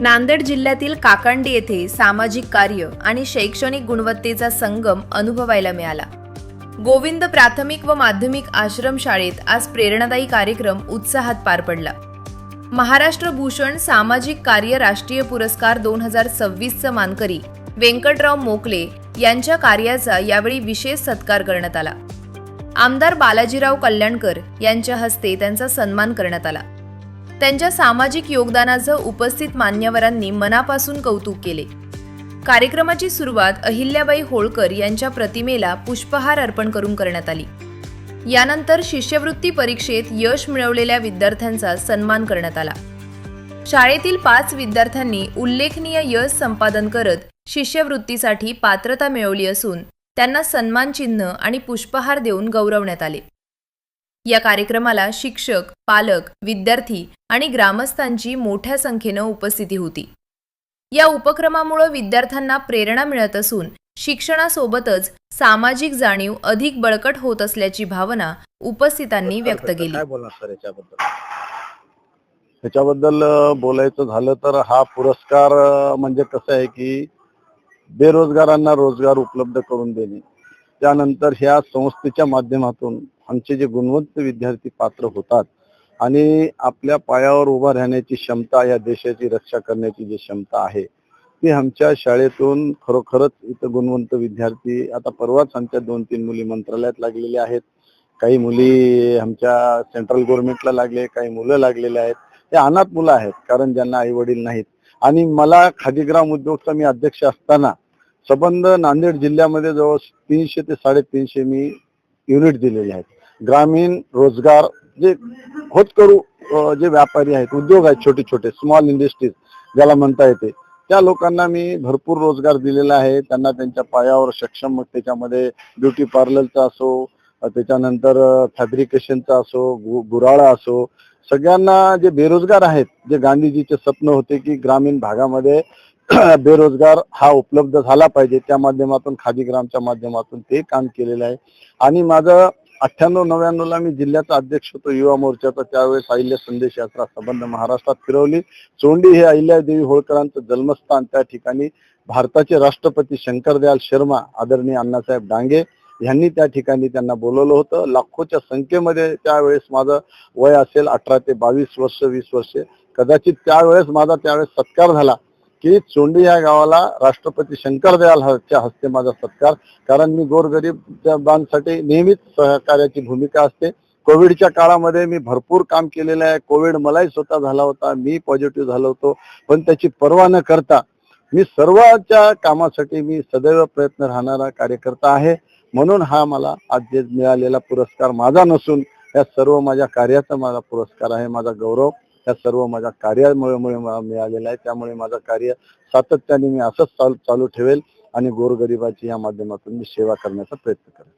नांदेड जिल्ह्यातील काकांडी येथे सामाजिक कार्य आणि शैक्षणिक गुणवत्तेचा संगम अनुभवायला मिळाला। गोविंद प्राथमिक व माध्यमिक आश्रम शाळेत आज प्रेरणादायी कार्यक्रम उत्साहात पार पडला। महाराष्ट्र भूषण सामाजिक कार्य राष्ट्रीय पुरस्कार 2026 चा मानकरी व्यंकटराव मोकले यांच्या कार्याचा यावेळी विशेष सत्कार करण्यात आला। आमदार बालाजीराव कल्याणकर यांच्या हस्ते त्यांचा सन्मान करण्यात आला। त्यांच्या सामाजिक योगदानाचं उपस्थित मान्यवरांनी मनापासून कौतुक केले। कार्यक्रमाची सुरुवात अहिल्याबाई होळकर यांच्या प्रतिमेला पुष्पहार अर्पण करून करण्यात आली। यानंतर शिष्यवृत्ती परीक्षेत यश मिळवलेल्या विद्यार्थ्यांचा सन्मान करण्यात आला। शाळेतील 5 विद्यार्थ्यांनी उल्लेखनीय यश संपादन करत शिष्यवृत्तीसाठी पात्रता मिळवली असून त्यांना सन्मान चिन्ह आणि पुष्पहार देऊन गौरवण्यात आले। या कार्यक्रमाला शिक्षक, पालक, विद्यार्थी आणि ग्रामस्थांची मोठ्या संख्येने उपस्थिती होती। या उपक्रमामुळे विद्यार्थ्यांना प्रेरणा मिळत असून शिक्षणासोबतच सामाजिक जाणीव अधिक बळकट होत असल्याची भावना उपस्थितांनी व्यक्त केली। काय बोलणार सर याच्याबद्दल बोलायचं झालं तर हा पुरस्कार म्हणजे कसं आहे की बेरोजगारांना रोजगार उपलब्ध करून देणे, त्यानंतर ह्या संस्थेच्या माध्यमातून आमचे जे गुणवंत विद्यार्थी पात्र होतात आणि आपल्या पायावर उभा राहण्याची क्षमता, या देशाची रक्षा करण्याची जी क्षमता आहे ती आमच्या शाळेतून खरोखरच इथं गुणवंत विद्यार्थी, आता परवाच आमच्या 2-3 मुली मंत्रालयात लागलेल्या आहेत, काही मुली आमच्या सेंट्रल गव्हर्नमेंटला लागले, काही मुलं लागलेले आहेत। ते अनाथ मुलं आहेत कारण ज्यांना आई वडील नाहीत। आणि मला खादीग्राम उद्योगचा मी अध्यक्ष असताना संबंध नांदेड जिल्ह्यामध्ये जवळ 300 ते 350 मी युनिट दिलेले आहेत। ग्रामीण रोजगार जे होतकरू जे व्यापारी आहेत, उद्योग आहेत, छोटे छोटे स्मॉल इंडस्ट्रीज ज्याला म्हणता येते, त्या लोकांना मी भरपूर रोजगार दिलेला आहे। त्यांना त्यांच्या पायावर सक्षम, मग त्याच्यामध्ये ब्युटी पार्लरचा असो, त्याच्यानंतर फॅब्रिकेशनचा असो, गुराळा असो, सगळ्यांना जे बेरोजगार आहेत, जे गांधीजीचे स्वप्न होते की ग्रामीण भागामध्ये बेरोजगार हा उपलब्ध झाला पाहिजे, त्या माध्यमातून खादीग्रामच्या माध्यमातून ते काम केलेलं आहे। आणि माझं 98-99 ला मी जिल्ह्याचा अध्यक्ष होतो युवा मोर्चाचा, त्यावेळेस अहिल्या संदेश यात्रा संबंध महाराष्ट्रात फिरवली। चोंडी हे अहिल्यादेवी होळकरांचं जन्मस्थान, त्या ठिकाणी भारताचे राष्ट्रपती शंकरदयाल शर्मा आदरणीय अण्णासाहेब डांगे यांनी त्या ठिकाणी त्यांना बोलवलं होतं। लाखोच्या संख्येमध्ये त्यावेळेस माझं वय असेल 18 ते 22 वर्ष, 20 वर्षे, कदाचित त्यावेळेस माझा सत्कार झाला की चोंडी या गावाला राष्ट्रपती शंकरदयालच्या हस्ते माझा सत्कार, कारण मी गोरगरीबांसाठी नेहमीच सहकार्याची भूमिका असते। कोविडच्या काळामध्ये मी भरपूर काम केलेलं आहे। कोविड मलाही स्वतः झाला होता, मी पॉझिटिव्ह झालो होतो, पण त्याची पर्वा न करता मी सर्वांच्या कामासाठी मी सदैव प्रयत्न राहणारा कार्यकर्ता आहे। म्हणून हा मला आज जे मिळालेला पुरस्कार माझा नसून या सर्व माझ्या कार्याचा मला पुरस्कार आहे। माझा गौरव या सर्व माझ्या कार्यामुळे मला मिळालेला आहे। त्यामुळे माझं कार्य सातत्याने मी असंच चालू ठेवेल आणि गोरगरिबाची या माध्यमातून मी सेवा करण्याचा प्रयत्न करेन।